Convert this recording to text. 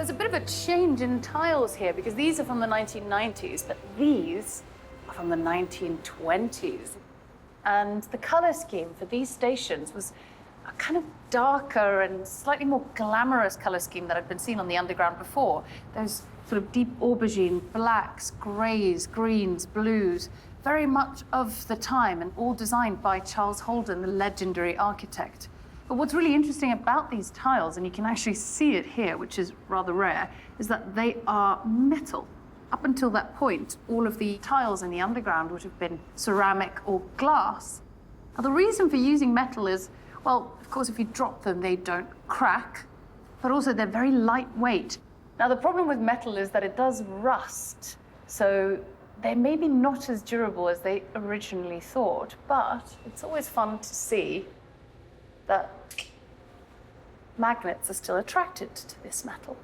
There's a bit of a change in tiles here because these are from the 1990s, but these are from the 1920s. And the color scheme for these stations was a kind of darker and slightly more glamorous color scheme that had been seen on the Underground before. Those sort of deep aubergine, blacks, grays, greens, blues, very much of the time, and all designed by Charles Holden, the legendary architect. But what's really interesting about these tiles, and you can actually see it here, which is rather rare, is that they are metal. Up until that point, all of the tiles in the Underground would have been ceramic or glass. Now, the reason for using metal is, well, of course, if you drop them, they don't crack, but also they're very lightweight. Now, the problem with metal is that it does rust, so they're maybe not as durable as they originally thought, but it's always fun to see that magnets are still attracted to this metal.